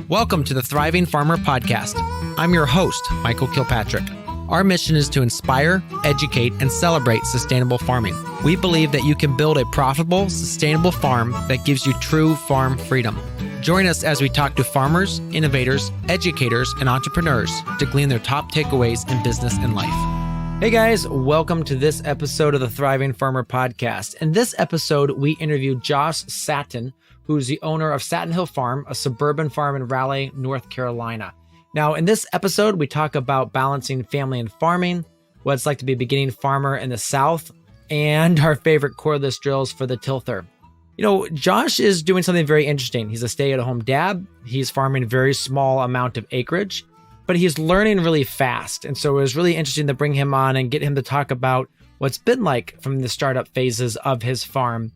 Welcome to the Thriving Farmer Podcast. I'm your host, Michael Kilpatrick. Our mission is to inspire, educate, and celebrate sustainable farming. We believe that you can build a profitable, sustainable farm that gives you true farm freedom. Join us as we talk to farmers, innovators, educators, and entrepreneurs to glean their top takeaways in business and life. Hey guys, welcome to this episode of the Thriving Farmer Podcast. In this episode, we interview Josh Sattin, who's the owner of Sattin Hill Farm, a suburban farm in Raleigh, North Carolina. Now, in this episode, we talk about balancing family and farming, what it's like to be a beginning farmer in the South, and our favorite cordless drills for the tilther. You know, Josh is doing something very interesting. He's a stay-at-home dad. He's farming a very small amount of acreage, but he's learning really fast. And so it was really interesting to bring him on and get him to talk about what's been like from the startup phases of his farm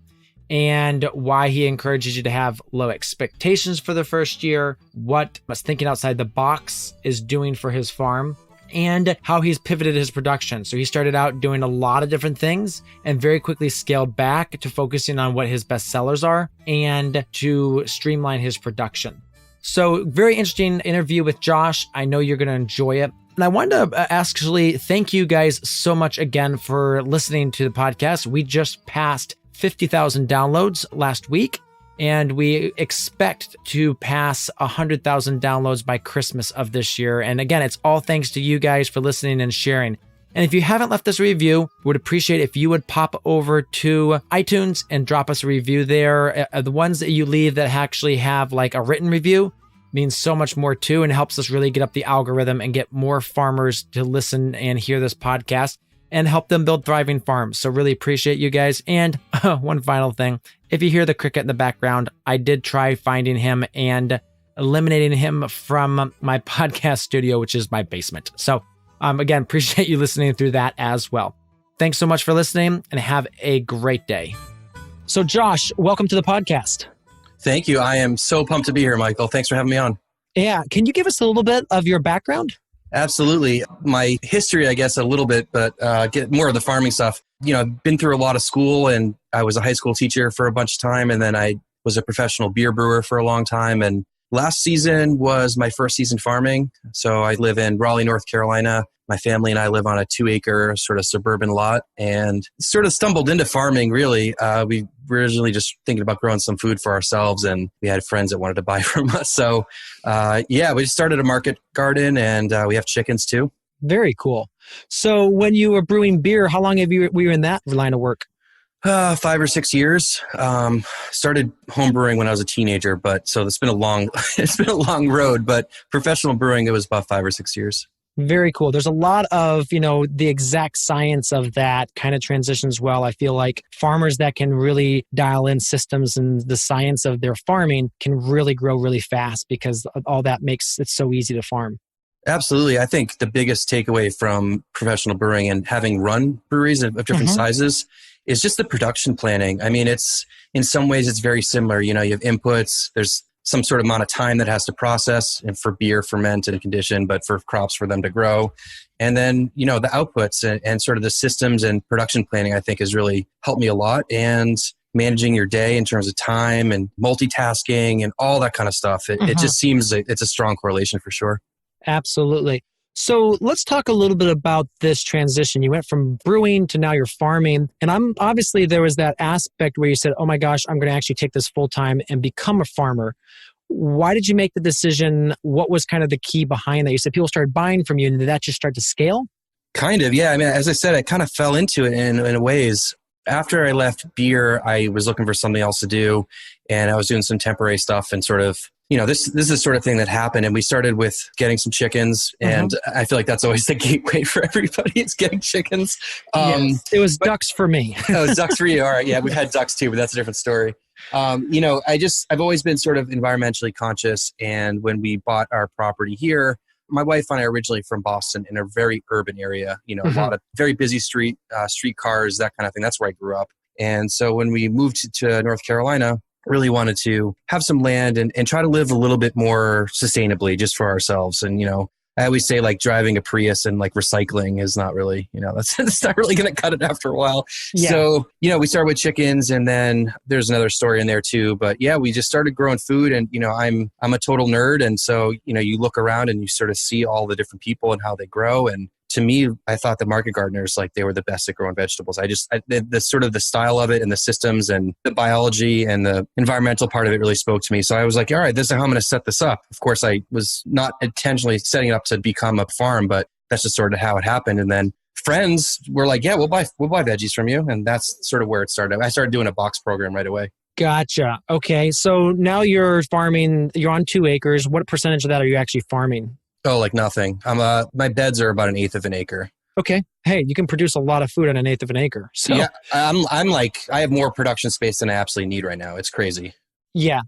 and why he encourages you to have low expectations for the first year, what thinking outside the box is doing for his farm, and how he's pivoted his production. So he started out doing a lot of different things and very quickly scaled back to focusing on what his best sellers are and to streamline his production. So very interesting interview with Josh. I know you're going to enjoy it. And I wanted to actually thank you guys so much again for listening to the podcast. We just passed 50,000 downloads last week, and we expect to pass 100,000 downloads by Christmas of this year. And again, it's all thanks to you guys for listening and sharing. And if you haven't left us a review, we would appreciate if you would pop over to iTunes and drop us a review there. The ones that you leave that actually have like a written review means so much more too, and helps us really get up the algorithm and get more farmers to listen and hear this podcast and help them build thriving farms. So really appreciate you guys. And one final thing, if you hear the cricket in the background, I did try finding him and eliminating him from my podcast studio, which is my basement. So again, appreciate you listening through that as well. Thanks so much for listening and have a great day. So Josh, welcome to the podcast. Thank you. I am so pumped to be here, Michael. Thanks for having me on. Yeah. Can you give us a little bit of your background? Absolutely. My history, I guess, a little bit, but get more of the farming stuff. You know, I've been through a lot of school, and I was a high school teacher for a bunch of time, and then I was a professional beer brewer for a long time. And last season was my first season farming. So I live in Raleigh, North Carolina. My family and I live on a 2-acre sort of suburban lot, and sort of stumbled into farming, really. We were originally just thinking about growing some food for ourselves, and we had friends that wanted to buy from us. So, we just started a market garden, and we have chickens too. Very cool. So when you were brewing beer, how long were you in that line of work? 5 or 6 years. Started home brewing when I was a teenager, but so it's been a long road, but professional brewing, it was about 5 or 6 years. Very cool. There's a lot of, the exact science of that kind of transitions well. I feel like farmers that can really dial in systems and the science of their farming can really grow really fast because all that makes it so easy to farm. Absolutely. I think the biggest takeaway from professional brewing and having run breweries of different sizes is just the production planning. I mean, in some ways it's very similar. You have inputs, there's some sort of amount of time that has to process, and for beer, ferment and condition, but for crops, for them to grow. And then, the outputs and sort of the systems and production planning, I think, has really helped me a lot. And managing your day in terms of time and multitasking and all that kind of stuff. It just seems like it's a strong correlation for sure. Absolutely. So let's talk a little bit about this transition. You went from brewing to now you're farming. And obviously there was that aspect where you said, oh my gosh, I'm going to actually take this full time and become a farmer. Why did you make the decision? What was kind of the key behind that? You said people started buying from you, and did that just start to scale? Kind of, yeah. I mean, as I said, I kind of fell into it in ways. After I left beer, I was looking for something else to do, and I was doing some temporary stuff and sort of, this is the sort of thing that happened. And we started with getting some chickens, and I feel like that's always the gateway for everybody. It's getting chickens. Yes, it was ducks for me. Oh, it was ducks for you. All right. Yeah, we've had ducks too, but that's a different story. I've always been sort of environmentally conscious. And when we bought our property here, my wife and I are originally from Boston, in a very urban area, a lot of very busy street cars, that kind of thing. That's where I grew up. And so when we moved to North Carolina, really wanted to have some land and try to live a little bit more sustainably just for ourselves. And, I always say like driving a Prius and like recycling is not really, that's not really going to cut it after a while. Yeah. So, we started with chickens, and then there's another story in there too. But yeah, we just started growing food, and, I'm a total nerd. And so, you look around and you sort of see all the different people and how they grow. And to me, I thought the market gardeners, like they were the best at growing vegetables. The sort of the style of it and the systems and the biology and the environmental part of it really spoke to me. So I was like, all right, this is how I'm going to set this up. Of course, I was not intentionally setting it up to become a farm, but that's just sort of how it happened. And then friends were like, yeah, we'll buy veggies from you. And that's sort of where it started. I started doing a box program right away. Gotcha. Okay. So now you're farming, you're on 2 acres. What percentage of that are you actually farming? Oh, like nothing. My beds are about 1/8 of an acre. Okay. Hey, you can produce a lot of food on 1/8 of an acre. So yeah, I'm like, I have more production space than I absolutely need right now. It's crazy. Yeah.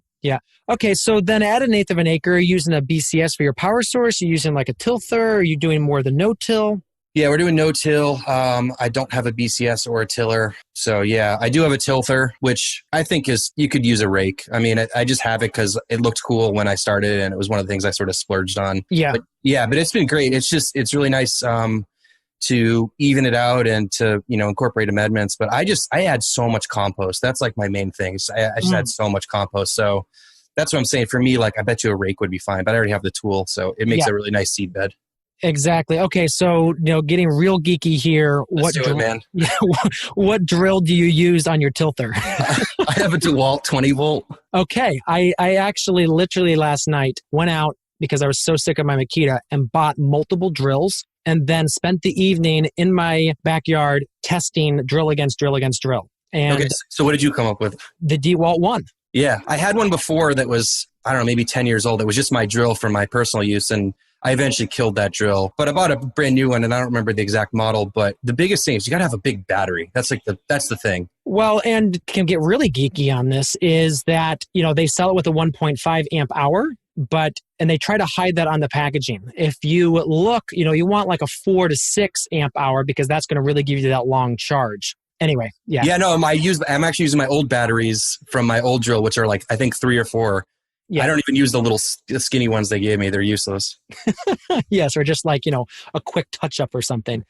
Okay. So then at 1/8 of an acre, are you using a BCS for your power source? Are you using like a tilther? Are you doing more of the no-till? Yeah, we're doing no-till. I don't have a BCS or a tiller. So yeah, I do have a tilther, which I think you could use a rake. I mean, I just have it because it looked cool when I started, and it was one of the things I sort of splurged on. Yeah. But it's been great. It's really nice to even it out and to, incorporate amendments. But I add so much compost. That's like my main thing. I just add so much compost. So that's what I'm saying. For me, like, I bet you a rake would be fine, but I already have the tool. So it makes a really nice seed bed. Exactly. Okay, so getting real geeky here. Let's do it, man. What drill do you use on your tilther? I have a DeWalt 20 volt. Okay, I actually literally last night went out because I was so sick of my Makita and bought multiple drills, and then spent the evening in my backyard testing drill against drill against drill. And okay, so what did you come up with? The DeWalt 1. Yeah, I had one before that was, I don't know, maybe 10 years old. It was just my drill for my personal use, and I eventually killed that drill, but I bought a brand new one, and I don't remember the exact model. But the biggest thing is you got to have a big battery. That's the thing. Well, and can get really geeky on this is that, they sell it with a 1.5 amp hour, and they try to hide that on the packaging. If you look, you want like a 4 to 6 amp hour because that's going to really give you that long charge. Anyway, yeah. Yeah, no, I'm actually using my old batteries from my old drill, which are like, I think 3 or 4. Yeah. I don't even use the little skinny ones they gave me. They're useless. Yes, or just like, a quick touch-up or something.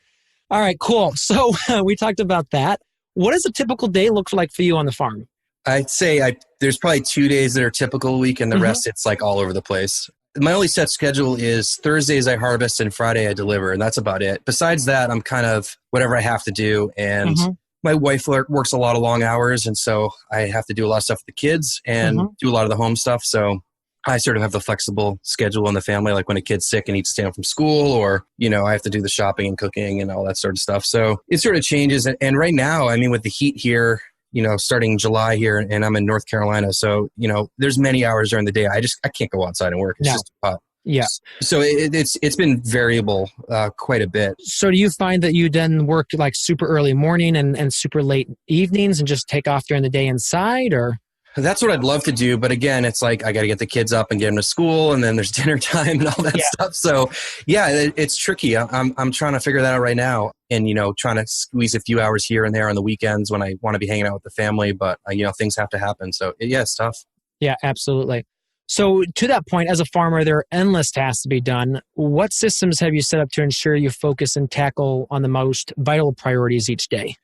All right, cool. So we talked about that. What does a typical day look like for you on the farm? I'd say there's probably 2 days that are typical a week, and the rest, it's like all over the place. My only set schedule is Thursdays I harvest and Friday I deliver, and that's about it. Besides that, I'm kind of whatever I have to do, and my wife works a lot of long hours, and so I have to do a lot of stuff with the kids and do a lot of the home stuff. So I sort of have the flexible schedule in the family, like when a kid's sick and needs to stay home from school, or, I have to do the shopping and cooking and all that sort of stuff. So it sort of changes. And right now, I mean, with the heat here, starting July here, and I'm in North Carolina. So, there's many hours during the day. I can't go outside and work. It's just too hot. Yeah. So it's been variable quite a bit. So do you find that you then work like super early morning and super late evenings and just take off during the day inside, or? That's what I'd love to do. But again, it's like I got to get the kids up and get them to school, and then there's dinner time and all that stuff. So yeah, it's tricky. I'm trying to figure that out right now, and, trying to squeeze a few hours here and there on the weekends when I want to be hanging out with the family. But, things have to happen. So it's tough. Yeah, absolutely. So to that point, as a farmer, there are endless tasks to be done. What systems have you set up to ensure you focus and tackle on the most vital priorities each day?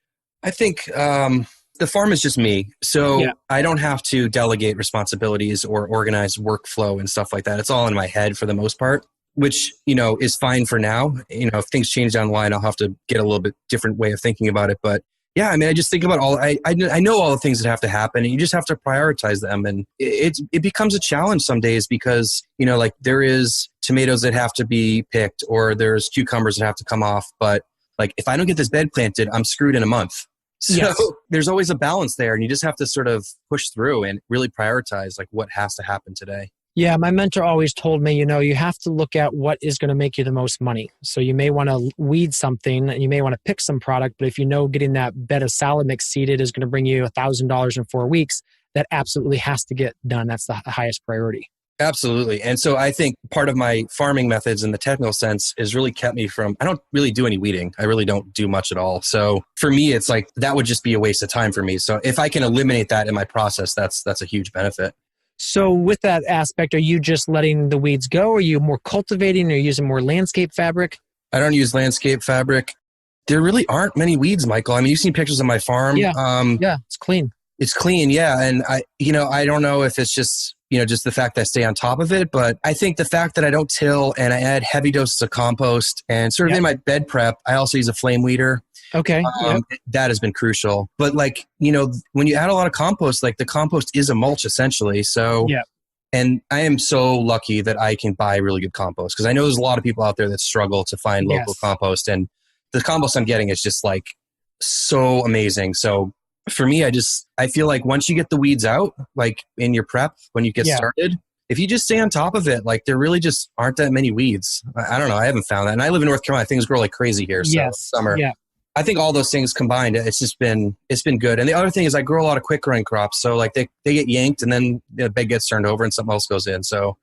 I think the farm is just me. So I don't have to delegate responsibilities or organize workflow and stuff like that. It's all in my head for the most part, which, is fine for now. If things change down the line, I'll have to get a little bit different way of thinking about it. But yeah, I mean, I just think about I know all the things that have to happen, and you just have to prioritize them. And it becomes a challenge some days because, like there is tomatoes that have to be picked, or there's cucumbers that have to come off. But like, if I don't get this bed planted, I'm screwed in a month. So there's always a balance there, and you just have to sort of push through and really prioritize like what has to happen today. Yeah, my mentor always told me, you have to look at what is going to make you the most money. So you may want to weed something, you may want to pick some product, but if getting that bed of salad mix seeded is going to bring you $1,000 in 4 weeks, that absolutely has to get done. That's the highest priority. Absolutely. And so I think part of my farming methods in the technical sense is really kept me from, I don't really do any weeding. I really don't do much at all. So for me, it's like, that would just be a waste of time for me. So if I can eliminate that in my process, that's a huge benefit. So with that aspect, are you just letting the weeds go? Are you more cultivating? Are you using more landscape fabric? I don't use landscape fabric. There really aren't many weeds, Michael. I mean, you've seen pictures of my farm. Yeah, it's clean. It's clean, yeah. And I don't know if it's just, just the fact that I stay on top of it, but I think the fact that I don't till and I add heavy doses of compost and sort of in my bed prep, I also use a flame weeder. Okay. That has been crucial. But when you add a lot of compost, the compost is a mulch essentially. So, and I am so lucky that I can buy really good compost because I know there's a lot of people out there that struggle to find local compost, and the compost I'm getting is just so amazing. So for me, I feel like once you get the weeds out, in your prep, when you get started, if you just stay on top of it, there really just aren't that many weeds. I don't know. I haven't found that. And I live in North Carolina. Things grow like crazy here. So summer. Yeah. I think all those things combined, it's been good. And the other thing is I grow a lot of quick growing crops. So they get yanked and then the bed gets turned over and something else goes in. So,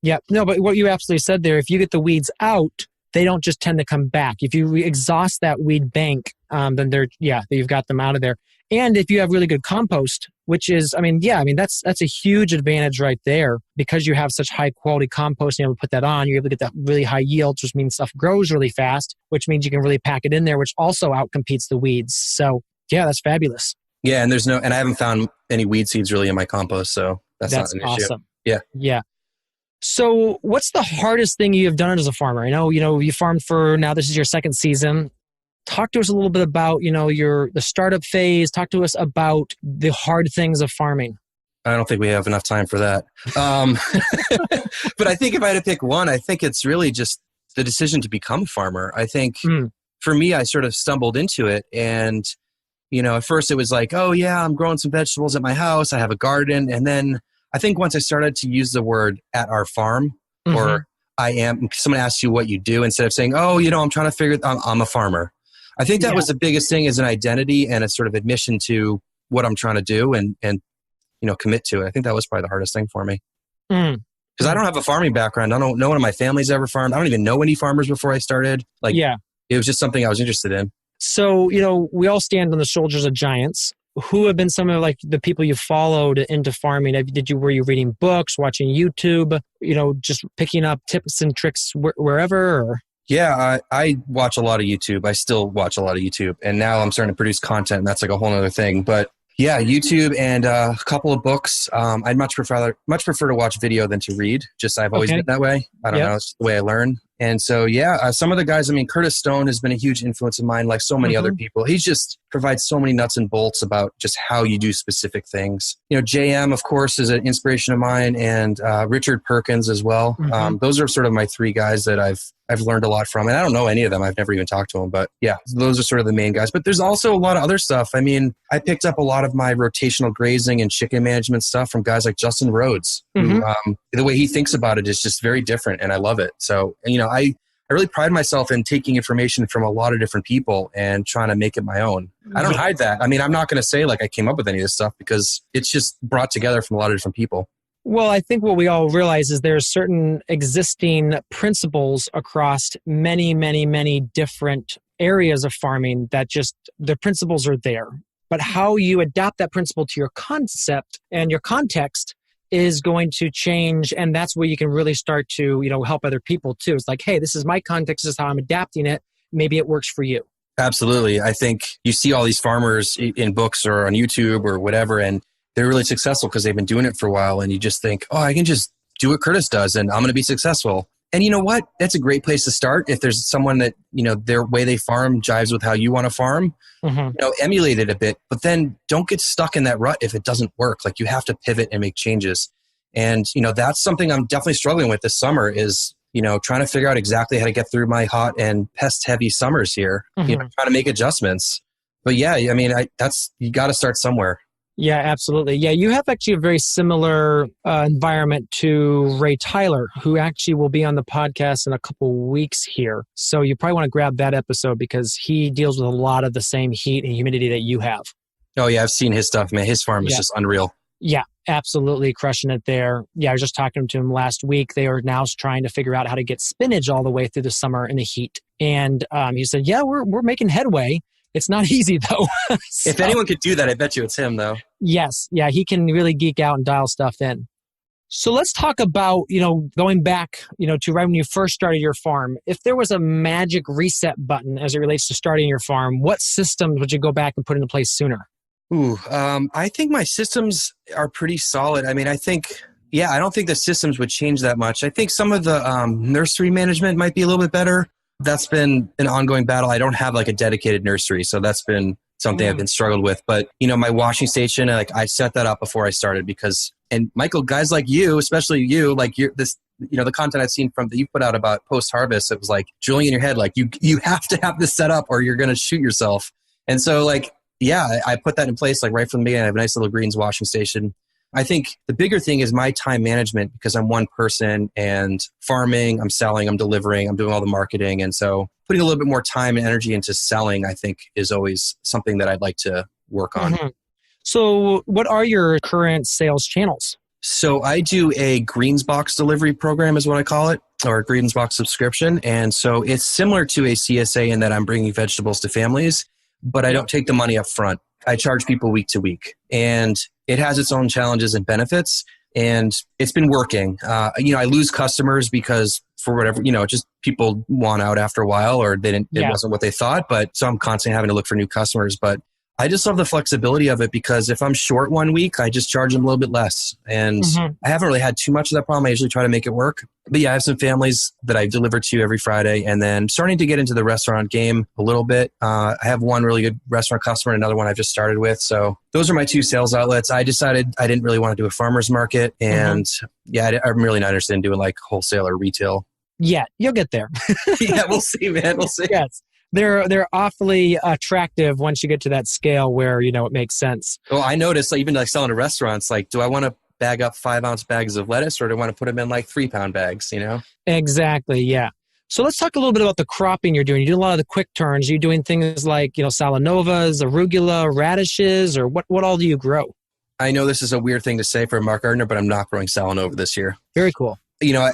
Yeah. No, but what you absolutely said there, if you get the weeds out, they don't just tend to come back. If you exhaust that weed bank, then you've got them out of there. And if you have really good compost, which is, that's a huge advantage right there because you have such high quality compost and you're able to put that on, you're able to get that really high yields, which means stuff grows really fast, which means you can really pack it in there, which also outcompetes the weeds. So yeah, that's fabulous. Yeah. And I haven't found any weed seeds really in my compost. So that's not an issue. Awesome. Yeah. Yeah. So what's the hardest thing you have done as a farmer? I know, you farmed for now, this is your second season. Talk to us a little bit about, the startup phase. Talk to us about the hard things of farming. I don't think we have enough time for that. But I think if I had to pick one, I think it's really just the decision to become a farmer. I think for me, I sort of stumbled into it. And, at first it was oh yeah, I'm growing some vegetables at my house. I have a garden. And then I think once I started to use the word at our farm or someone asks you what you do instead of saying, oh, I'm trying to figure I'm a farmer. I think that was the biggest thing is an identity and a sort of admission to what I'm trying to do and commit to it. I think that was probably the hardest thing for me. Because I don't have a farming background. No one in my family's ever farmed. I don't even know any farmers before I started. It was just something I was interested in. So, we all stand on the shoulders of giants. Who have been some of the people you followed into farming? Were you reading books, watching YouTube, just picking up tips and tricks wherever? Or? Yeah, I watch a lot of YouTube. I still watch a lot of YouTube. And now I'm starting to produce content. And that's a whole other thing. But yeah, YouTube and a couple of books. I'd much prefer to watch video than to read. I've always been that way. I don't know. It's the way I learn. And so, some of the guys, Curtis Stone has been a huge influence of mine, like so many other people. He just provides so many nuts and bolts about just how you do specific things. JM, of course, is an inspiration of mine, and Richard Perkins as well. Those are sort of my three guys that I've learned a lot from. And I don't know any of them. I've never even talked to them. But yeah, those are sort of the main guys. But there's also a lot of other stuff. I picked up a lot of my rotational grazing and chicken management stuff from guys like Justin Rhodes. Who, the way he thinks about it is just very different, and I love it. So, I really pride myself in taking information from a lot of different people and trying to make it my own. I don't hide that. I'm not going to say I came up with any of this stuff because it's just brought together from a lot of different people. Well, I think what we all realize is there's certain existing principles across many, many, many different areas of farming that just the principles are there. But how you adapt that principle to your concept and your context is going to change. And that's where you can really start to, help other people too. It's hey, this is my context. This is how I'm adapting it. Maybe it works for you. Absolutely. I think you see all these farmers in books or on YouTube or whatever, and they're really successful because they've been doing it for a while. And you just think, oh, I can just do what Curtis does and I'm going to be successful. And you know what? That's a great place to start. If there's someone that, their way they farm jives with how you want to farm, emulate it a bit, but then don't get stuck in that rut if it doesn't work. You have to pivot and make changes. And, that's something I'm definitely struggling with this summer is, trying to figure out exactly how to get through my hot and pest heavy summers here, trying to make adjustments. But yeah, you got to start somewhere. Yeah, absolutely. Yeah, you have actually a very similar environment to Ray Tyler, who actually will be on the podcast in a couple weeks here. So you probably want to grab that episode because he deals with a lot of the same heat and humidity that you have. Oh yeah, I've seen his stuff, man. His farm is just unreal. Yeah, absolutely crushing it there. Yeah, I was just talking to him last week. They are now trying to figure out how to get spinach all the way through the summer in the heat. And he said, yeah, we're making headway. It's not easy though. If anyone could do that, I bet you it's him though. Yes. Yeah. He can really geek out and dial stuff in. So let's talk about, going back, to right when you first started your farm. If there was a magic reset button as it relates to starting your farm, what systems would you go back and put into place sooner? I think my systems are pretty solid. I mean, I don't think the systems would change that much. I think some of the nursery management might be a little bit better. That's been an ongoing battle. I don't have like a dedicated nursery, so that's been something I've been struggled with. But, my washing station, I set that up before I started and Michael, guys like you, especially you, like the content I've seen that you put out about post-harvest, it was like drilling in your head, like you have to have this set up or you're going to shoot yourself. And so I put that in place right from the beginning. I have a nice little greens washing station. I think the bigger thing is my time management because I'm one person and farming, I'm selling, I'm delivering, I'm doing all the marketing. And so putting a little bit more time and energy into selling, I think is always something that I'd like to work on. Mm-hmm. So what are your current sales channels? So I do a greens box delivery program is what I call it, or a greens box subscription. And so it's similar to a CSA in that I'm bringing vegetables to families, but I don't take the money up front. I charge people week to week, and it has its own challenges and benefits, and it's been working. I lose customers because for whatever, just people want out after a while, or it wasn't what they thought. But so I'm constantly having to look for new customers. But I just love the flexibility of it because if I'm short one week, I just charge them a little bit less. And I haven't really had too much of that problem. I usually try to make it work. But yeah, I have some families that I deliver to every Friday, and then starting to get into the restaurant game a little bit. I have one really good restaurant customer and another one I've just started with. So those are my two sales outlets. I decided I didn't really want to do a farmer's market. And I'm really not interested in doing wholesale or retail. Yeah, you'll get there. Yeah, we'll see, man. We'll see. Yes. They're awfully attractive once you get to that scale where, it makes sense. Well, I noticed even selling to restaurants, do I want to bag up 5-ounce bags of lettuce or do I want to put them in 3-pound bags, Exactly. Yeah. So let's talk a little bit about the cropping you're doing. You do a lot of the quick turns. You're doing things like, Salanovas, arugula, radishes, or what all do you grow? I know this is a weird thing to say for a market gardener, but I'm not growing Salanova this year. Very cool.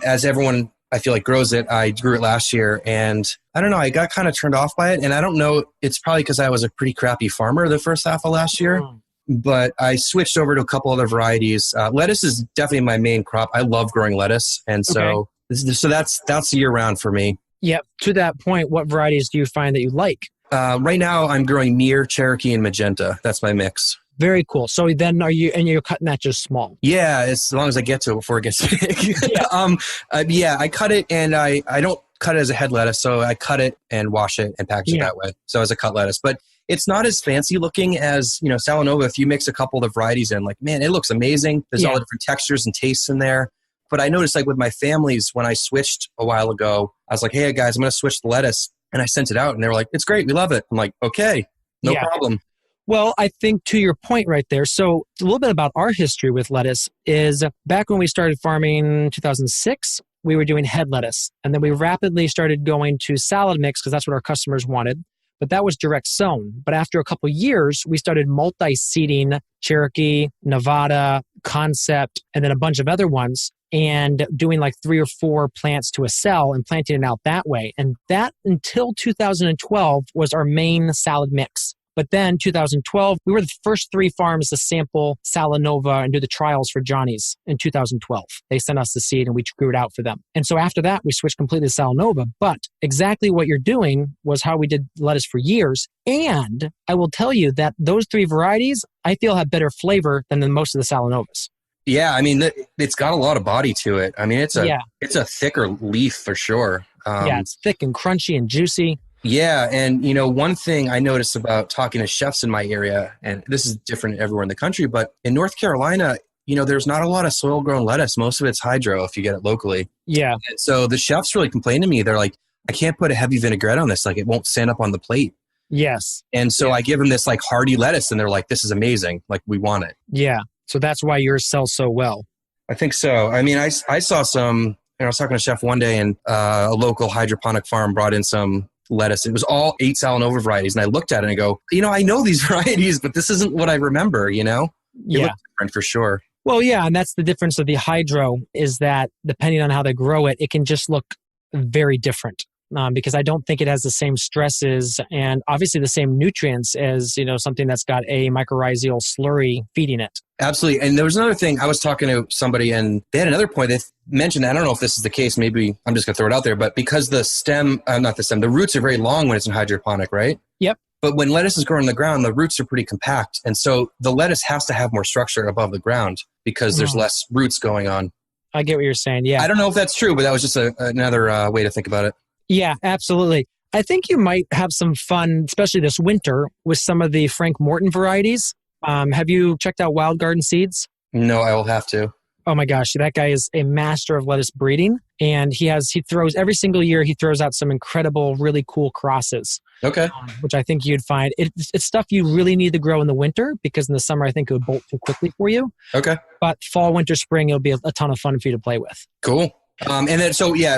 As everyone I feel like grows it, I grew it last year and I don't know, I got kind of turned off by it. And I don't know, it's probably because I was a pretty crappy farmer the first half of last year, but I switched over to a couple other varieties. Lettuce is definitely my main crop. I love growing lettuce. And so, that's year round for me. Yep. To that point, what varieties do you find that you like? Right now I'm growing Mir, Cherokee, and Magenta. That's my mix. Very cool. So then you're cutting that just small? Yeah, as long as I get to it before it gets big. I cut it and I don't cut it as a head lettuce. So I cut it and wash it and package it that way. So as a cut lettuce, but it's not as fancy looking as, Salanova. If you mix a couple of the varieties in, man, it looks amazing. There's all the different textures and tastes in there. But I noticed with my families, when I switched a while ago, I was like, hey guys, I'm going to switch the lettuce. And I sent it out and they were like, it's great. We love it. I'm like, okay, no problem. Well, I think to your point right there, so a little bit about our history with lettuce is back when we started farming in 2006, we were doing head lettuce. And then we rapidly started going to salad mix because that's what our customers wanted. But that was direct sown. But after a couple of years, we started multi-seeding Cherokee, Nevada, Concept, and then a bunch of other ones and doing 3 or 4 plants to a cell and planting it out that way. And that until 2012 was our main salad mix. But then 2012, we were the first 3 farms to sample Salanova and do the trials for Johnny's in 2012. They sent us the seed and we grew it out for them. And so after that, we switched completely to Salanova. But exactly what you're doing was how we did lettuce for years. And I will tell you that those 3 varieties, I feel have better flavor than most of the Salanovas. Yeah, I mean, it's got a lot of body to it. I mean, it's a thicker leaf for sure. It's thick and crunchy and juicy. Yeah. And, one thing I noticed about talking to chefs in my area, and this is different everywhere in the country, but in North Carolina, there's not a lot of soil grown lettuce. Most of it's hydro if you get it locally. Yeah. And so the chefs really complain to me. They're like, I can't put a heavy vinaigrette on this. It won't stand up on the plate. Yes. And so I give them this hearty lettuce and they're like, this is amazing. We want it. Yeah. So that's why yours sells so well. I think so. I mean, I saw some, I was talking to a chef one day and a local hydroponic farm brought in some lettuce. It was all 8 Salanova varieties. And I looked at it and I go, I know these varieties, but this isn't what I remember, It looks different for sure. Well, yeah. And that's the difference of the hydro is that depending on how they grow it, it can just look very different. because I don't think it has the same stresses and obviously the same nutrients as, something that's got a mycorrhizal slurry feeding it. Absolutely. And there was another thing. I was talking to somebody and they had another point. They mentioned, I don't know if this is the case, maybe I'm just going to throw it out there, but because the roots are very long when it's in hydroponic, right? Yep. But when lettuce is growing in the ground, the roots are pretty compact. And so the lettuce has to have more structure above the ground because there's less roots going on. I get what you're saying. Yeah. I don't know if that's true, but that was just another way to think about it. Yeah, absolutely. I think you might have some fun, especially this winter, with some of the Frank Morton varieties. Have you checked out Wild Garden Seeds? No, I will have to. Oh my gosh, that guy is a master of lettuce breeding. And he throws every single year, he throws out some incredible, really cool crosses. Okay. Which I think you'd find. It's stuff you really need to grow in the winter because in the summer, I think it would bolt too quickly for you. Okay. But fall, winter, spring, it'll be a ton of fun for you to play with. Cool. And then,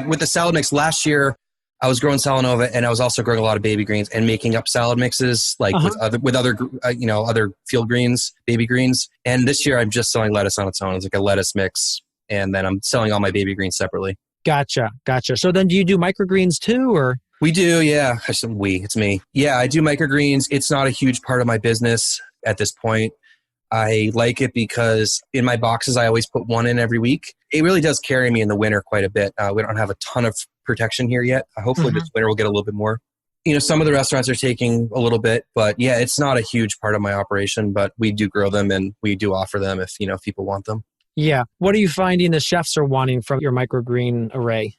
with the salad mix last year, I was growing Salanova and I was also growing a lot of baby greens and making up salad mixes with other field greens, baby greens. And this year I'm just selling lettuce on its own. It's like a lettuce mix. And then I'm selling all my baby greens separately. Gotcha. So then do you do microgreens too or? We do. Yeah. It's me. Yeah. I do microgreens. It's not a huge part of my business at this point. I like it because in my boxes, I always put one in every week. It really does carry me in the winter quite a bit. We don't have a ton of protection here yet. Hopefully this winter we'll get a little bit more. Some of the restaurants are taking a little bit, but yeah, it's not a huge part of my operation, but we do grow them and we do offer them if people want them. Yeah. What are you finding the chefs are wanting from your microgreen array?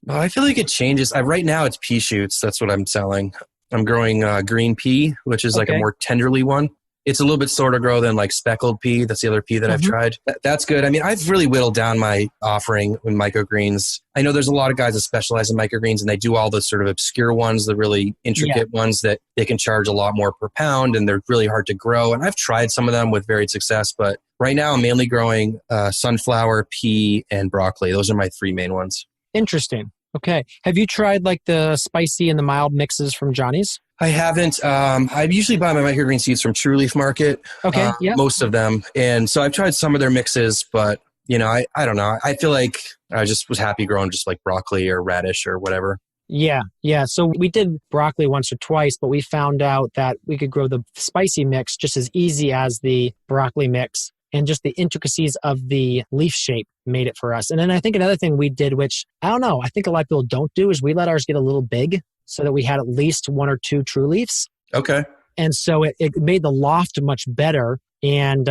Well, I feel like it changes. Right now it's pea shoots. That's what I'm selling. I'm growing green pea, which is like a more tenderly one. It's a little bit slower to grow than like speckled pea. That's the other pea that I've tried. That's good. I mean, I've really whittled down my offering in microgreens. I know there's a lot of guys that specialize in microgreens and they do all the sort of obscure ones, the really intricate ones that they can charge a lot more per pound and they're really hard to grow. And I've tried some of them with varied success, but right now I'm mainly growing sunflower, pea, and broccoli. Those are my three main ones. Interesting. Okay. Have you tried like the spicy and the mild mixes from Johnny's? I haven't. I usually buy my microgreen seeds from True Leaf Market. Okay. Most of them. And so I've tried some of their mixes, but I don't know. I feel like I just was happy growing just like broccoli or radish or whatever. Yeah. So we did broccoli once or twice, but we found out that we could grow the spicy mix just as easy as the broccoli mix. And just the intricacies of the leaf shape made it for us. And then I think another thing we did, which I don't know, I think a lot of people don't do, is we let ours get a little big so that we had at least one or two true leaves. Okay. And so it made the loft much better. And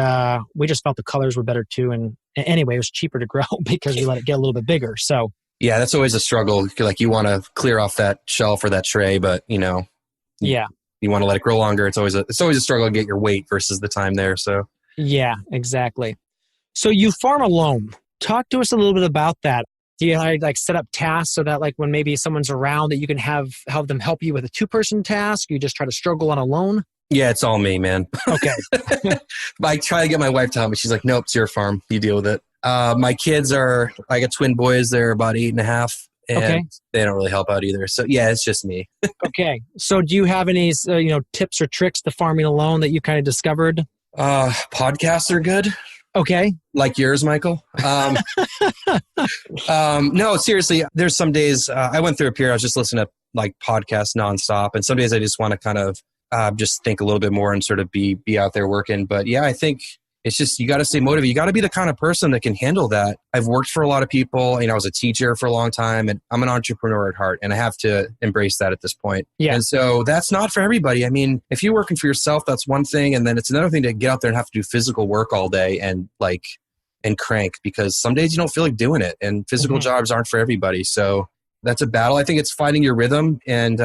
we just felt the colors were better too. And anyway, it was cheaper to grow because we let it get a little bit bigger. So yeah, that's always a struggle. Like you want to clear off that shelf or that tray, but you want to let it grow longer. It's always a struggle to get your weight versus the time there. So. Yeah, exactly. So you farm alone. Talk to us a little bit about that. Do you like set up tasks so that like when maybe someone's around that you can have them help you with a 2-person task? You just try to struggle on alone? Yeah, it's all me, man. Okay. I try to get my wife to help me. She's like, nope, it's your farm. You deal with it. My kids I got twin boys. They're about 8.5. And they don't really help out either. So yeah, it's just me. Okay. So do you have any tips or tricks to farming alone that you kind of discovered? Podcasts are good. Okay. Like yours, Michael. No, seriously, there's some days I went through a period, I was just listening to like podcasts nonstop. And some days I just want to kind of just think a little bit more and sort of be out there working. But yeah, I think it's just, you got to stay motivated. You got to be the kind of person that can handle that. I've worked for a lot of people. I was a teacher for a long time and I'm an entrepreneur at heart and I have to embrace that at this point. Yeah. And so that's not for everybody. I mean, if you're working for yourself, that's one thing. And then it's another thing to get out there and have to do physical work all day and crank because some days you don't feel like doing it and physical jobs aren't for everybody. So that's a battle. I think it's finding your rhythm and,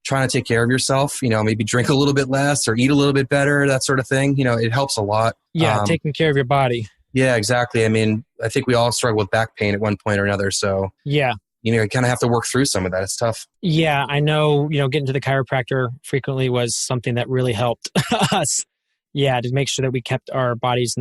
trying to take care of yourself, maybe drink a little bit less or eat a little bit better, that sort of thing. It helps a lot. Yeah, taking care of your body. Yeah, exactly. I mean, I think we all struggle with back pain at one point or another. So, yeah, you kind of have to work through some of that. It's tough. Yeah, I know, getting to the chiropractor frequently was something that really helped us. Yeah, to make sure that we kept our bodies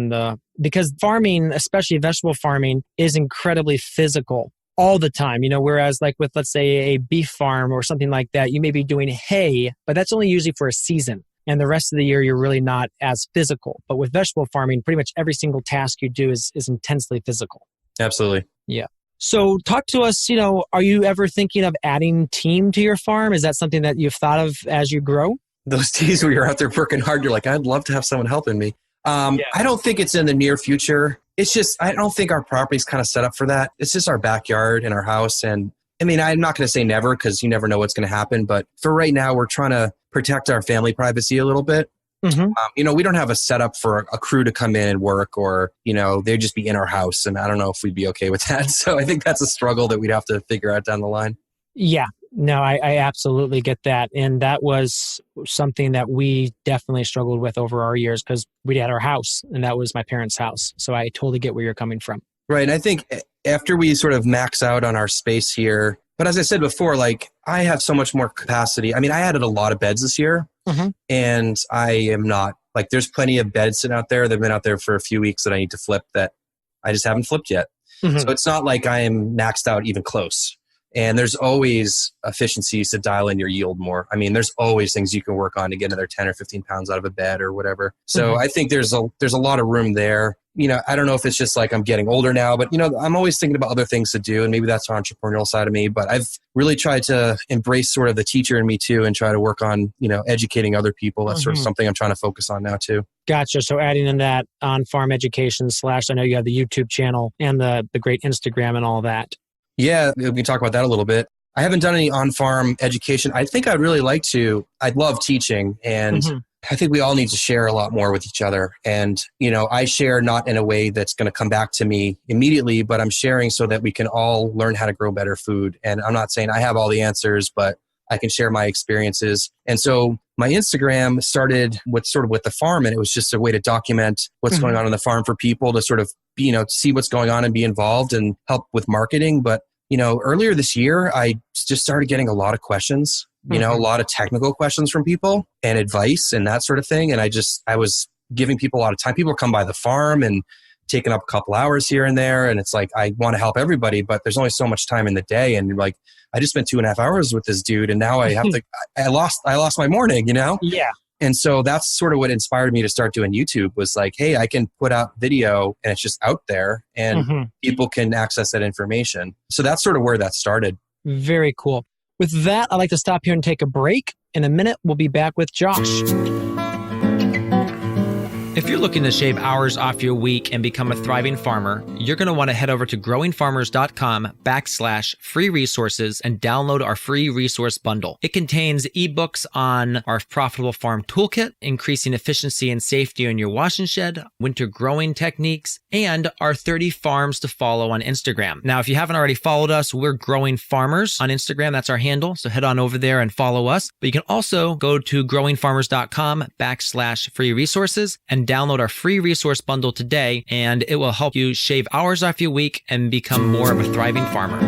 because farming, especially vegetable farming, is incredibly physical. All the time, whereas like with, let's say, a beef farm or something like that, you may be doing hay, but that's only usually for a season. And the rest of the year, you're really not as physical. But with vegetable farming, pretty much every single task you do is intensely physical. Absolutely. Yeah. So talk to us, are you ever thinking of adding team to your farm? Is that something that you've thought of as you grow? Those days where you're out there working hard, you're like, I'd love to have someone helping me. I don't think it's in the near future. It's just, I don't think our property's kind of set up for that. It's just our backyard and our house. And I mean, I'm not going to say never because you never know what's going to happen. But for right now, we're trying to protect our family privacy a little bit. Mm-hmm. We don't have a setup for a crew to come in and work or, they'd just be in our house. And I don't know if we'd be okay with that. So I think that's a struggle that we'd have to figure out down the line. Yeah, no, I absolutely get that. And that was something that we definitely struggled with over our years because we had our house and that was my parents' house. So I totally get where you're coming from. Right. And I think after we sort of max out on our space here, but as I said before, I have so much more capacity. I mean, I added a lot of beds this year and I am not there's plenty of beds sitting out there that have been out there for a few weeks that I need to flip that I just haven't flipped yet. Mm-hmm. So it's not like I am maxed out even close. And there's always efficiencies to dial in your yield more. I mean, there's always things you can work on to get another 10 or 15 pounds out of a bed or whatever. So I think there's a lot of room there. I don't know if it's just I'm getting older now, but I'm always thinking about other things to do. And maybe that's the entrepreneurial side of me, but I've really tried to embrace sort of the teacher in me too and try to work on, educating other people. That's sort of something I'm trying to focus on now too. Gotcha. So adding in that on-farm education / I know you have the YouTube channel and the great Instagram and all that. Yeah, we can talk about that a little bit. I haven't done any on-farm education. I think I'd really like to. I'd love teaching, and I think we all need to share a lot more with each other. And, I share not in a way that's going to come back to me immediately, but I'm sharing so that we can all learn how to grow better food. And I'm not saying I have all the answers, but I can share my experiences. And so my Instagram started with the farm, and it was just a way to document what's going on the farm for people to sort of, see what's going on and be involved and help with marketing. But, earlier this year, I just started getting a lot of questions, a lot of technical questions from people and advice and that sort of thing. And I was giving people a lot of time. People come by the farm and taking up a couple hours here and there. And it's I want to help everybody, but there's only so much time in the day. And I just spent 2.5 hours with this dude, and now I have to, I lost my morning, Yeah. And so that's sort of what inspired me to start doing YouTube was hey, I can put out video and it's just out there and people can access that information. So that's sort of where that started. Very cool. With that, I'd like to stop here and take a break. In a minute, we'll be back with Josh. If you're looking to shave hours off your week and become a thriving farmer, you're going to want to head over to growingfarmers.com/free resources and download our free resource bundle. It contains ebooks on our profitable farm toolkit, increasing efficiency and safety in your washing shed, winter growing techniques, and our 30 farms to follow on Instagram. Now, if you haven't already followed us, we're Growing Farmers on Instagram. That's our handle. So head on over there and follow us. But you can also go to growingfarmers.com/free resources and download our free resource bundle today, and it will help you shave hours off your week and become more of a thriving farmer.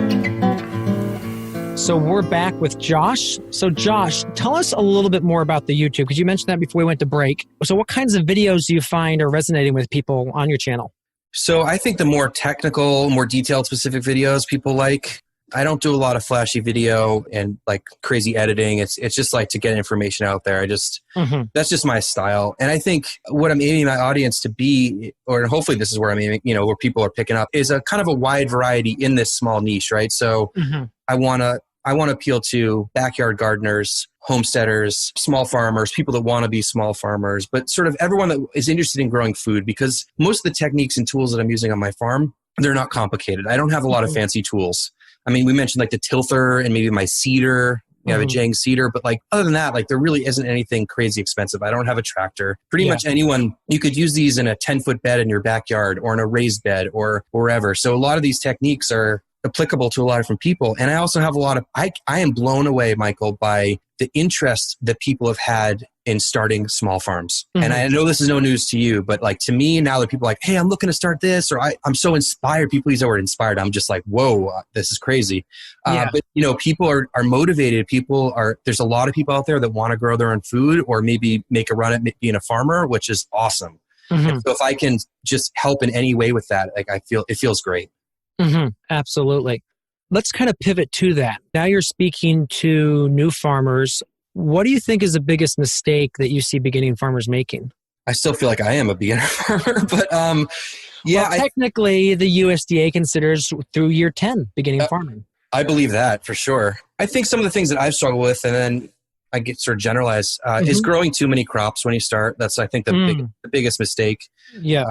So we're back with Josh. So Josh, tell us a little bit more about the YouTube, because you mentioned that before we went to break. So what kinds of videos do you find are resonating with people on your channel? So I think the more technical, more detailed, specific videos people like. I don't do a lot of flashy video and crazy editing. It's just to get information out there. That's just my style. And I think what I'm aiming my audience to be, or hopefully this is where I'm aiming, where people are picking up, is a kind of a wide variety in this small niche, right? So I want to appeal to backyard gardeners, homesteaders, small farmers, people that want to be small farmers, but sort of everyone that is interested in growing food, because most of the techniques and tools that I'm using on my farm, they're not complicated. I don't have a lot of fancy tools. I mean, we mentioned the tilther and maybe my seeder. I have a Jang seeder, but other than that, there really isn't anything crazy expensive. I don't have a tractor. Pretty much anyone, you could use these in a 10-foot bed in your backyard or in a raised bed or wherever. So a lot of these techniques are applicable to a lot of different people. And I also have I am blown away, Michael, by the interest that people have had in starting small farms. And I know this is no news to you, but to me, now that people are hey, I'm looking to start this, or I'm so inspired. People use the word inspired. I'm just whoa, this is crazy. But people are motivated. There's a lot of people out there that want to grow their own food or maybe make a run at being a farmer, which is awesome. And so if I can just help in any way with that, it feels great. Absolutely. Let's kind of pivot to that. Now you're speaking to new farmers. What do you think is the biggest mistake that you see beginning farmers making? I still feel like I am a beginner farmer, but yeah, Well, technically, the USDA considers through year 10 beginning farming. I believe that for sure. I think some of the things that I've struggled with, and then I get sort of generalized, is growing too many crops when you start. That's, I think, the biggest mistake. Yeah.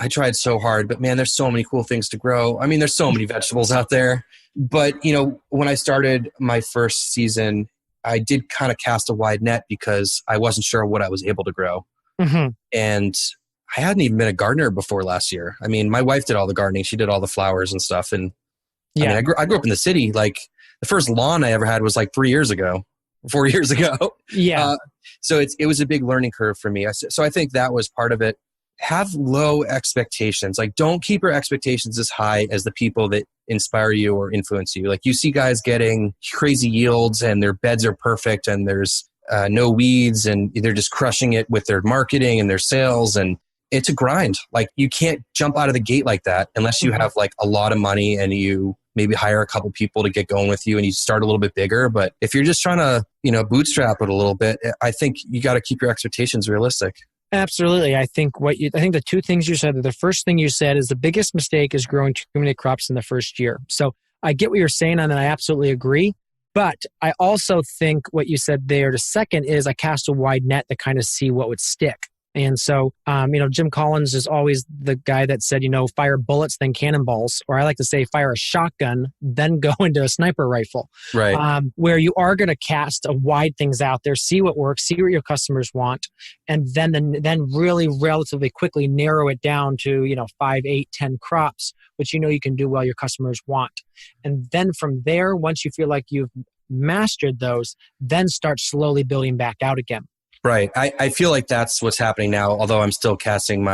I tried so hard, but man, there's so many cool things to grow. I mean, there's so many vegetables out there. But, when I started my first season, I did kind of cast a wide net because I wasn't sure what I was able to grow. And I hadn't even been a gardener before last year. I mean, my wife did all the gardening. She did all the flowers and stuff. And I mean, I grew up in the city. Like the first lawn I ever had was like 4 years ago. Yeah. So it was a big learning curve for me. So I think that was part of it. Have low expectations. Like, don't keep your expectations as high as the people that inspire you or influence you. Like, you see guys getting crazy yields and their beds are perfect and there's no weeds and they're just crushing it with their marketing and their sales. And it's a grind. Like, you can't jump out of the gate like that unless you have like a lot of money and you maybe hire a couple people to get going with you and you start a little bit bigger. But if you're just trying to, bootstrap it a little bit, I think you got to keep your expectations realistic. Absolutely. I think the two things you said, the first thing you said is the biggest mistake is growing too many crops in the first year. So I get what you're saying on that. I absolutely agree. But I also think what you said there, the second is I cast a wide net to kind of see what would stick. And so, Jim Collins is always the guy that said, fire bullets, then cannonballs, or I like to say fire a shotgun, then go into a sniper rifle. Right. Where you are going to cast a wide things out there, see what works, see what your customers want, and then really relatively quickly narrow it down to, 5, 8, 10 crops, which you can do well your customers want. And then from there, once you feel like you've mastered those, then start slowly building back out again. Right. I feel like that's what's happening now, although I'm still casting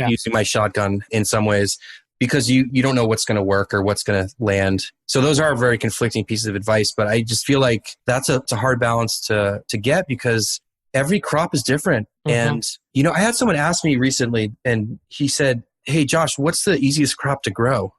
using my shotgun in some ways, because you don't know what's going to work or what's going to land. So those are very conflicting pieces of advice, but I just feel like it's a hard balance to get because every crop is different. And, I had someone ask me recently and he said, "Hey, Josh, what's the easiest crop to grow?"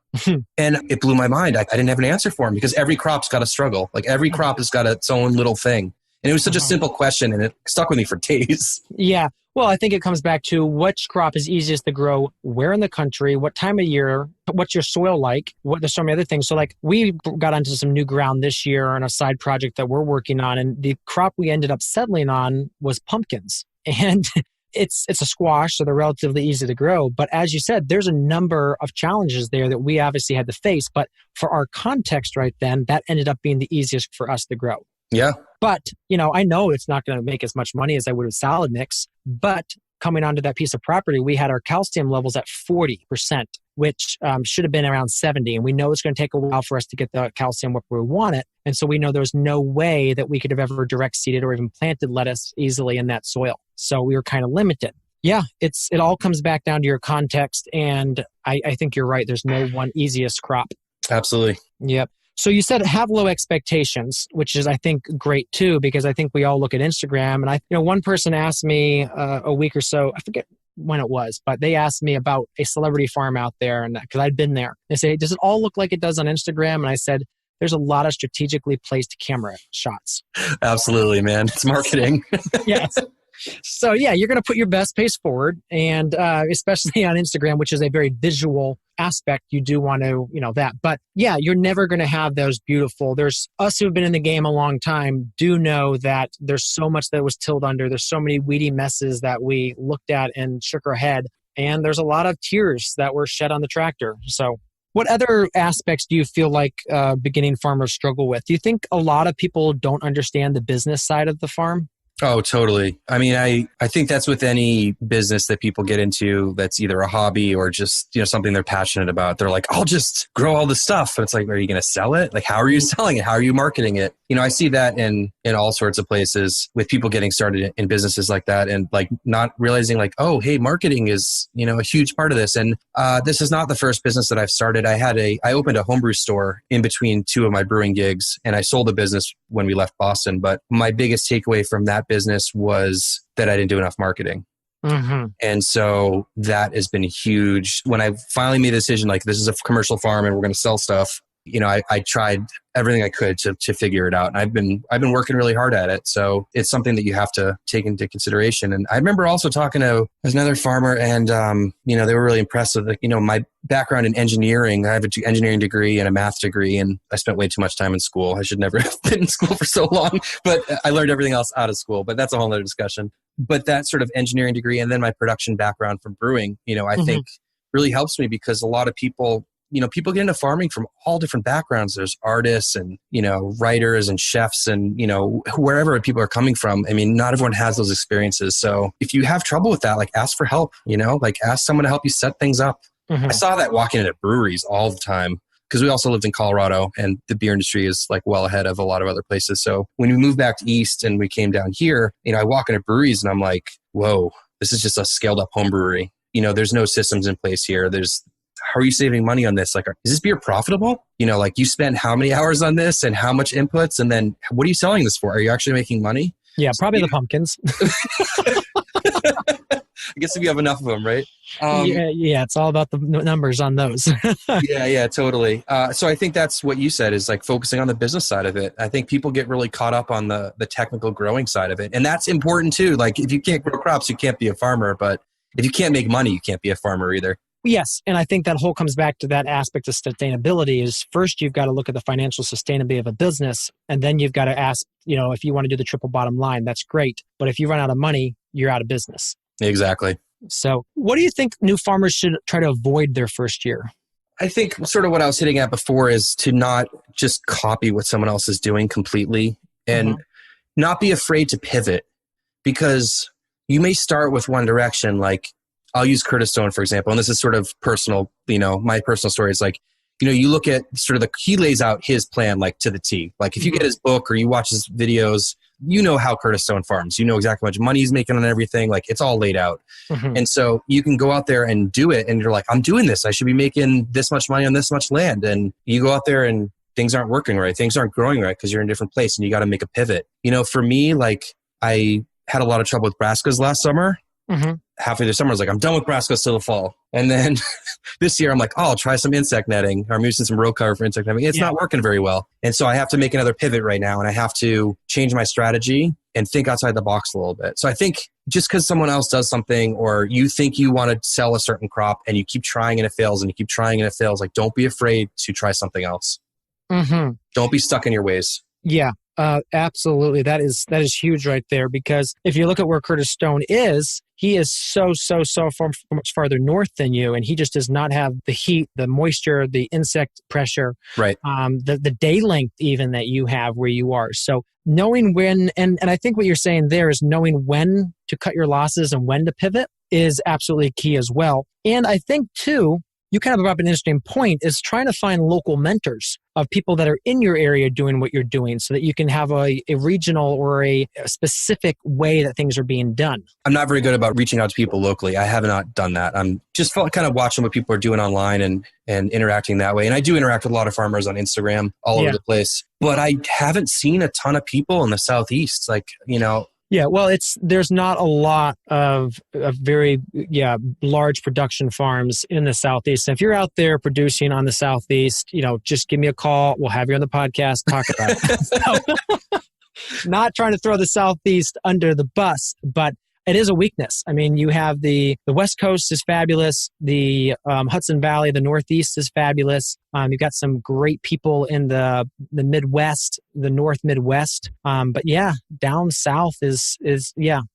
And it blew my mind. I didn't have an answer for him because every crop's got a struggle. Like every crop has got its own little thing. And it was such a simple question and it stuck with me for days. Yeah. Well, I think it comes back to which crop is easiest to grow, where in the country, what time of year, what's your soil like, there's so many other things. So like we got onto some new ground this year on a side project that we're working on. And the crop we ended up settling on was pumpkins. And it's a squash, so they're relatively easy to grow. But as you said, there's a number of challenges there that we obviously had to face. But for our context right then, that ended up being the easiest for us to grow. Yeah. But, I know it's not going to make as much money as I would with salad mix, but coming onto that piece of property, we had our calcium levels at 40%, which should have been around 70. And we know it's going to take a while for us to get the calcium where we want it. And so we know there's no way that we could have ever direct seeded or even planted lettuce easily in that soil. So we were kind of limited. Yeah, it all comes back down to your context. And I think you're right. There's no one easiest crop. Absolutely. Yep. So you said have low expectations, which is, I think, great too, because I think we all look at Instagram. And one person asked me a week or so, I forget when it was, but they asked me about a celebrity farm out there, and because I'd been there. They say, does it all look like it does on Instagram? And I said, there's a lot of strategically placed camera shots. Absolutely, man. It's marketing. Yes. So yeah, you're going to put your best pace forward, and especially on Instagram, which is a very visual aspect, you do want to, that. But yeah, you're never going to have those beautiful. There's us who've been in the game a long time do know that there's so much that was tilled under. There's so many weedy messes that we looked at and shook our head, and there's a lot of tears that were shed on the tractor. So what other aspects do you feel like beginning farmers struggle with? Do you think a lot of people don't understand the business side of the farm? Oh, totally. I mean, I think that's with any business that people get into that's either a hobby or just, something they're passionate about. They're like, I'll just grow all this stuff. And it's like, are you going to sell it? Like, how are you selling it? How are you marketing it? I see that in all sorts of places with people getting started in businesses like that and like not realizing like, oh, hey, marketing is, a huge part of this. And this is not the first business that I've started. I opened a homebrew store in between two of my brewing gigs, and I sold the business when we left Boston. But my biggest takeaway from that business was that I didn't do enough marketing. Mm-hmm. And so that has been huge. When I finally made the decision, like this is a commercial farm and we're going to sell stuff, I tried everything I could to figure it out. And I've been working really hard at it. So it's something that you have to take into consideration. And I remember also talking to another farmer and, they were really impressed with, my background in engineering. I have an engineering degree and a math degree, and I spent way too much time in school. I should never have been in school for so long, but I learned everything else out of school, but that's a whole other discussion. But that sort of engineering degree and then my production background from brewing, I think really helps me because a lot of people, people get into farming from all different backgrounds. There's artists and, writers and chefs and, wherever people are coming from. I mean, not everyone has those experiences. So if you have trouble with that, ask for help, ask someone to help you set things up. I saw that walking into breweries all the time because we also lived in Colorado and the beer industry is well ahead of a lot of other places. So when we moved back east and we came down here, I walk into breweries and I'm like, whoa, this is just a scaled up home brewery. There's no systems in place here. How are you saving money on this? Is this beer profitable? You spend how many hours on this and how much inputs? And then what are you selling this for? Are you actually making money? Yeah, probably the pumpkins. I guess if you have enough of them, right? Yeah, it's all about the numbers on those. Yeah, totally. So I think that's what you said is focusing on the business side of it. I think people get really caught up on the technical growing side of it. And that's important too. If you can't grow crops, you can't be a farmer. But if you can't make money, you can't be a farmer either. Yes. And I think that whole comes back to that aspect of sustainability is first, you've got to look at the financial sustainability of a business. And then you've got to ask, if you want to do the triple bottom line, that's great. But if you run out of money, you're out of business. Exactly. So what do you think new farmers should try to avoid their first year? I think sort of what I was hitting at before is to not just copy what someone else is doing completely and not be afraid to pivot because you may start with one direction. I'll use Curtis Stone, for example, and this is sort of personal, my personal story is you look at sort of he lays out his plan to the T. If you get his book or you watch his videos, how Curtis Stone farms, exactly how much money he's making on everything. It's all laid out. And so you can go out there and do it. And you're like, I'm doing this. I should be making this much money on this much land. And you go out there and things aren't working right. Things aren't growing right because you're in a different place and you got to make a pivot. For me, I had a lot of trouble with brassicas last summer. Halfway through summer, I was like, I'm done with brassicas till the fall. And then this year, I'm like, I'll try some insect netting or I'm using some row cover for insect netting. It's not working very well. And so I have to make another pivot right now. And I have to change my strategy and think outside the box a little bit. So I think just because someone else does something or you think you want to sell a certain crop and you keep trying and it fails and you keep trying and it fails, don't be afraid to try something else. Don't be stuck in your ways. Yeah. Absolutely. That is huge right there because if you look at where Curtis Stone is, he is so far, much farther north than you, and he just does not have the heat, the moisture, the insect pressure, right? The day length even that you have where you are. So knowing when, and I think what you're saying there is knowing when to cut your losses and when to pivot is absolutely key as well. And I think too, you kind of brought up an interesting point is trying to find local mentors of people that are in your area doing what you're doing so that you can have a regional or a specific way that things are being done. I'm not very good about reaching out to people locally. I have not done that. I'm just kind of watching what people are doing online and interacting that way. And I do interact with a lot of farmers on Instagram all over the place, but I haven't seen a ton of people in the Southeast. Yeah, well, there's not a lot of very large production farms in the Southeast. And if you're out there producing on the Southeast, just give me a call. We'll have you on the podcast, talk about it. So, not trying to throw the Southeast under the bus, but it is a weakness. I mean, you have the West Coast is fabulous. The Hudson Valley, the Northeast is fabulous. You've got some great people in the Midwest, the North Midwest. But yeah, down south is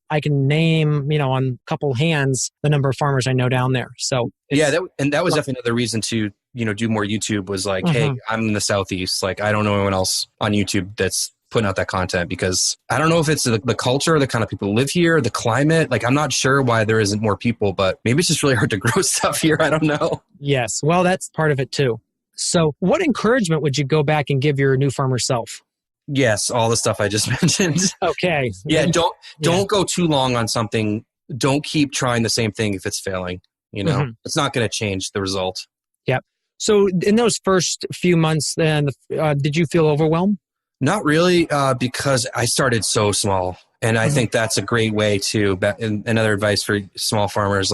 I can name, on a couple hands the number of farmers I know down there. So that was definitely another reason to do more YouTube was hey, I'm in the Southeast. I don't know anyone else on YouTube that's putting out that content because I don't know if it's the culture, the kind of people who live here, the climate. I'm not sure why there isn't more people, but maybe it's just really hard to grow stuff here. I don't know. Yes. Well, that's part of it too. So what encouragement would you go back and give your new farmer self? Yes. All the stuff I just mentioned. Okay. Yeah. Don't go too long on something. Don't keep trying the same thing if it's failing. It's not going to change the result. Yep. So in those first few months then, did you feel overwhelmed? Not really, because I started so small. And I think that's a great way to, another advice for small farmers,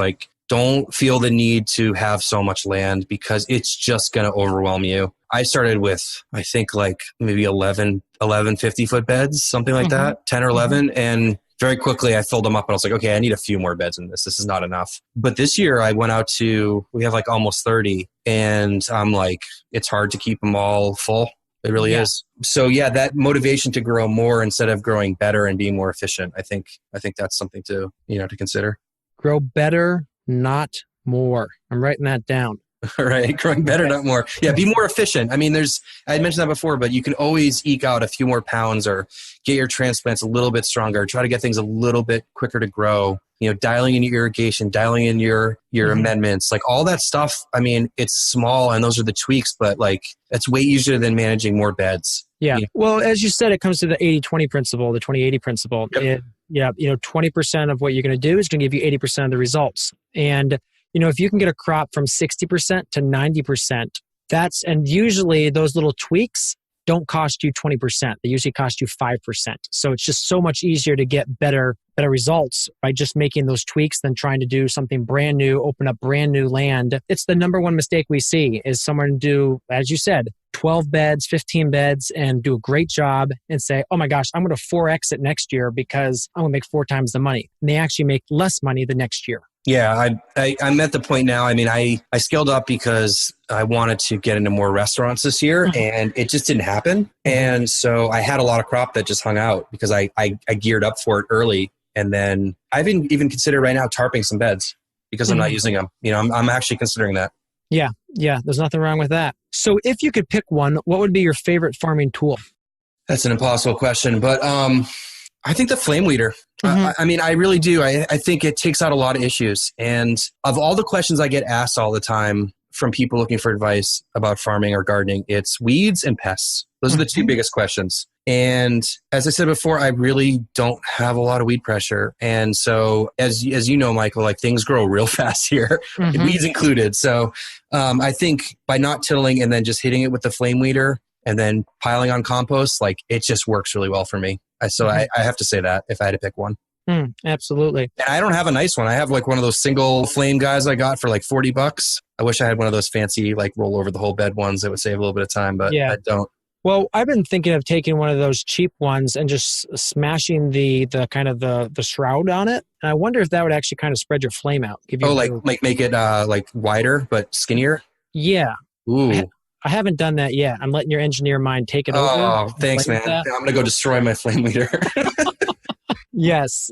don't feel the need to have so much land because it's just going to overwhelm you. I started with, I think like maybe 11 50-foot beds, something like that, 10 or 11. And very quickly I filled them up and I was like, okay, I need a few more beds in this. This is not enough. But this year I went out to, we have like almost 30 and I'm like, it's hard to keep them all full. It really is. So yeah, that motivation to grow more instead of growing better and being more efficient. I think that's something to, to consider. Grow better, not more. I'm writing that down. Right. Growing better, not more. Yeah. Be more efficient. I mean, I had mentioned that before, but you can always eke out a few more pounds or get your transplants a little bit stronger, try to get things a little bit quicker to grow, dialing in your irrigation, dialing in your amendments, like all that stuff. I mean, it's small and those are the tweaks, but like it's way easier than managing more beds. Yeah. Well, as you said, it comes to the 80-20 principle, the 20-80 principle. Yep. 20% of what you're going to do is going to give you 80% of the results. And if you can get a crop from 60% to 90%, and usually those little tweaks don't cost you 20%. They usually cost you 5%. So it's just so much easier to get better results by just making those tweaks than trying to do something brand new, open up brand new land. It's the number one mistake we see is someone do, as you said, 12 beds, 15 beds, and do a great job and say, oh my gosh, I'm going to 4X it next year because I'm going to make 4 times the money. And they actually make less money the next year. Yeah, I'm at the point now. I mean, I scaled up because I wanted to get into more restaurants this year and it just didn't happen. And so I had a lot of crop that just hung out because I geared up for it early. And then I've even considered right now tarping some beds because I'm not using them. I'm actually considering that. Yeah. There's nothing wrong with that. So if you could pick one, what would be your favorite farming tool? That's an impossible question, but I think the flame weeder. I mean, I really do. I think it takes out a lot of issues. And of all the questions I get asked all the time from people looking for advice about farming or gardening, it's weeds and pests. Those are the 2 biggest questions. And as I said before, I really don't have a lot of weed pressure. And so as you know, Michael, like things grow real fast here, weeds included. So I think by not tilling and then just hitting it with the flame weeder and then piling on compost, like it just works really well for me. So I have to say that if I had to pick one. Absolutely. And I don't have a nice one. I have like one of those single flame guys I got for like $40. I wish I had one of those fancy, like roll over the whole bed ones that would save a little bit of time, but I don't. Well, I've been thinking of taking one of those cheap ones and just smashing the kind of the shroud on it. And I wonder if that would actually kind of spread your flame out. Give you like make it like wider but skinnier? Yeah. Ooh. I haven't done that yet. I'm letting your engineer mind take it over. Oh, thanks, man. I'm going to go destroy my flame weeder. Yes.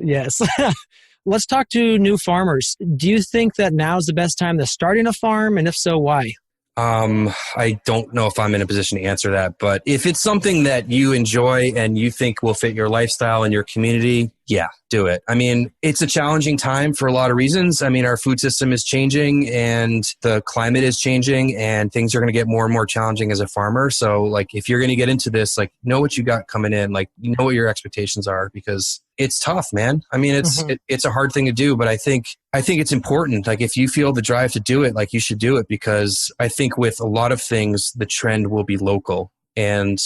Let's talk to new farmers. Do you think that now is the best time to start a farm? And if so, why? I don't know if I'm in a position to answer that, but if it's something that you enjoy and you think will fit your lifestyle and your community, yeah, do it. I mean, it's a challenging time for a lot of reasons. I mean, our food system is changing and the climate is changing and things are going to get more and more challenging as a farmer. So like, if you're going to get into this, like know what you got coming in, like, you know what your expectations are because it's tough, man. I mean, it's a hard thing to do, but I think it's important. Like if you feel the drive to do it, like you should do it because I think with a lot of things, the trend will be local. And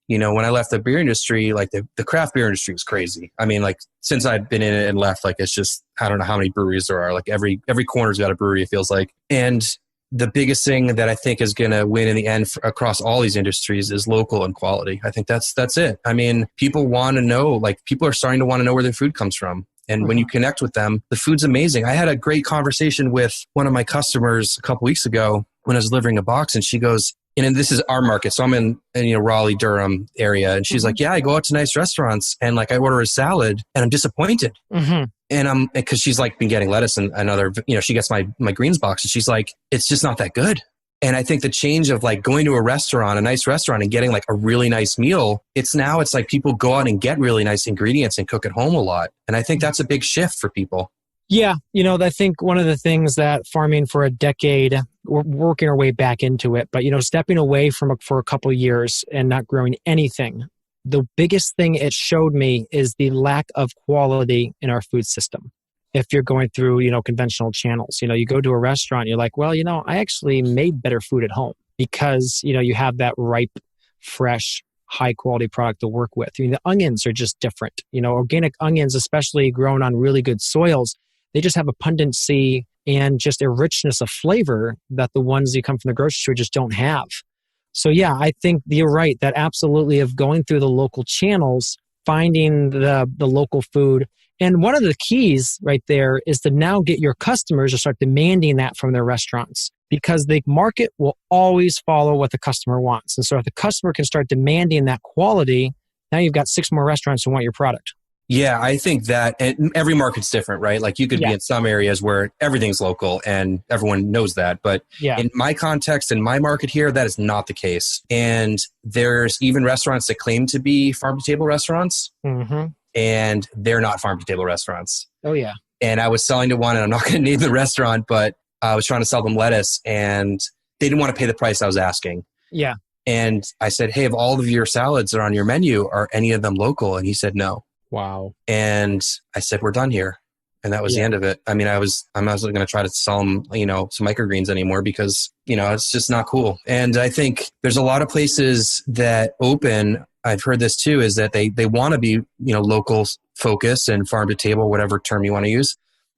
when I left the beer industry, like the craft beer industry was crazy. I mean, like since I've been in it and left, like it's just, I don't know how many breweries there are. Like every corner's got a brewery, it feels like. And the biggest thing that I think is going to win in the end across all these industries is local and quality. I think that's it. I mean, people want to know, like people are starting to want to know where their food comes from. And when you connect with them, the food's amazing. I had a great conversation with one of my customers a couple weeks ago when I was delivering a box and she goes, and this is our market. So I'm in Raleigh, Durham area. And she's like, yeah, I go out to nice restaurants and like I order a salad and I'm disappointed. And because she's like been getting lettuce and other, she gets my greens box and she's like, it's just not that good. And I think the change of like going to a nice restaurant and getting like a really nice meal, it's like people go out and get really nice ingredients and cook at home a lot. And I think that's a big shift for people. Yeah. I think one of the things that farming for a decade, we're working our way back into it, but, stepping away for a couple of years and not growing anything, the biggest thing it showed me is the lack of quality in our food system. If you're going through, conventional channels, you go to a restaurant, you're like, well, I actually made better food at home because, you have that ripe, fresh, high quality product to work with. I mean, the onions are just different. Organic onions, especially grown on really good soils, they just have a pungency and just a richness of flavor that the ones that come from the grocery store just don't have. So yeah, I think you're right that absolutely of going through the local channels, finding the local food. And one of the keys right there is to now get your customers to start demanding that from their restaurants, because the market will always follow what the customer wants. And so if the customer can start demanding that quality, now you've got 6 more restaurants who want your product. Yeah, I think that, and every market's different, right? Like you could be in some areas where everything's local and everyone knows that. But in my context, in my market here, that is not the case. And there's even restaurants that claim to be farm to table restaurants, and they're not farm to table restaurants. Oh, yeah. And I was selling to one, and I'm not going to name the restaurant, but I was trying to sell them lettuce, and they didn't want to pay the price I was asking. Yeah. And I said, hey, of all of your salads that are on your menu, are any of them local? And he said, no. Wow. And I said, we're done here. And that was the end of it. I mean, I'm not going to try to sell them, some microgreens anymore because, it's just not cool. And I think there's a lot of places that open, I've heard this too, is that they want to be, local focused and farm to table, whatever term you want to use.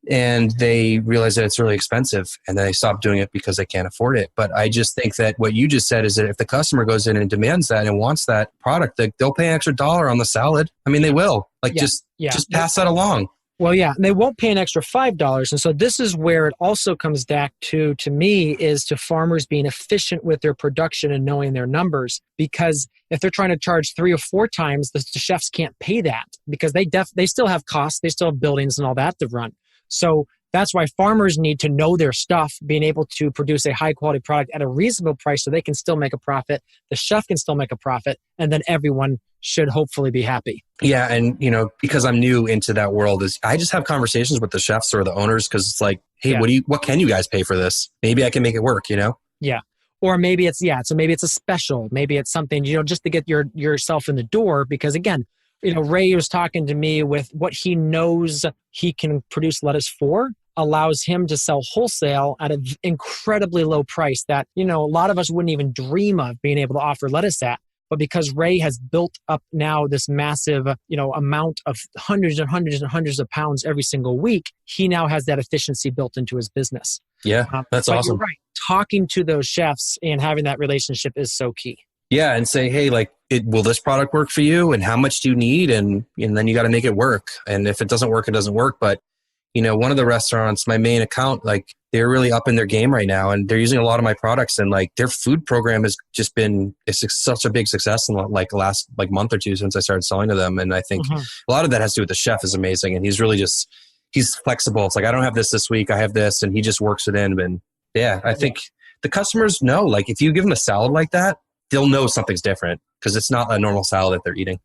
And they realize that it's really expensive and then they stop doing it because they can't afford it. But I just think that what you just said is that if the customer goes in and demands that and wants that product, they'll pay an extra $1 on the salad. I mean, they will. Just pass that along. Well, yeah, they won't pay an extra $5. And so this is where it also comes back to me, is to farmers being efficient with their production and knowing their numbers. Because if they're trying to charge 3 or 4 times, the chefs can't pay that because they still have costs. They still have buildings and all that to run. So that's why farmers need to know their stuff, being able to produce a high quality product at a reasonable price so they can still make a profit. The chef can still make a profit, and then everyone should hopefully be happy. Yeah. And, because I'm new into that world, I just have conversations with the chefs or the owners because it's like, hey, what can you guys pay for this? Maybe I can make it work, Yeah. Or maybe so maybe it's a special. Maybe it's something, just to get yourself in the door. Because again, Ray was talking to me with what he knows he can produce lettuce for, allows him to sell wholesale at an incredibly low price that, a lot of us wouldn't even dream of being able to offer lettuce at. But because Ray has built up now this massive, amount of hundreds and hundreds and hundreds of pounds every single week, he now has that efficiency built into his business. Yeah, that's awesome. You're right. Talking to those chefs and having that relationship is so key. Yeah, and say, hey, will this product work for you? And how much do you need? And then you got to make it work. And if it doesn't work, it doesn't work. But, one of the restaurants, my main account, they're really up in their game right now. And they're using a lot of my products. And Mm-hmm. their food program has just been such a big success in the last month or two since I started selling to them. And I think a lot of that has to do with the chef is amazing. And he's really he's flexible. It's like, I don't have this week. I have this. And he just works it in. And yeah, I think the customers know, if you give them a salad like that, they'll know something's different because it's not a normal salad that they're eating.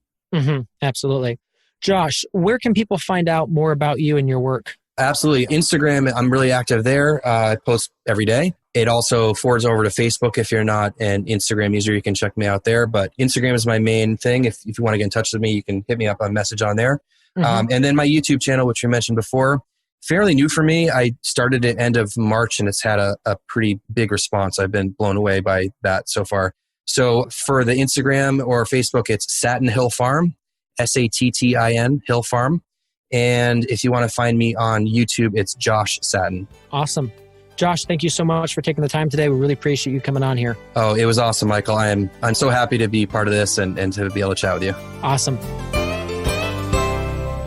Absolutely. Josh, where can people find out more about you and your work? Absolutely. Instagram, I'm really active there. I post every day. It also forwards over to Facebook if you're not an Instagram user. You can check me out there. But Instagram is my main thing. If you want to get in touch with me, you can hit me up on message on there. And then my YouTube channel, which we mentioned before, fairly new for me. I started at end of March and it's had a pretty big response. I've been blown away by that so far. So for the Instagram or Facebook, it's Sattin Hill Farm, Sattin Hill Farm. And if you want to find me on YouTube, it's Josh Sattin. Awesome. Josh, thank you so much for taking the time today. We really appreciate you coming on here. Oh, it was awesome, Michael. I'm so happy to be part of this and to be able to chat with you. Awesome.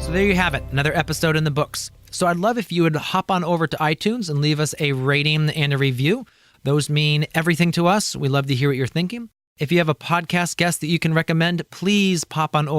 So there you have it, another episode in the books. So I'd love if you would hop on over to iTunes and leave us a rating and a review. Those mean everything to us. We love to hear what you're thinking. If you have a podcast guest that you can recommend, please pop on over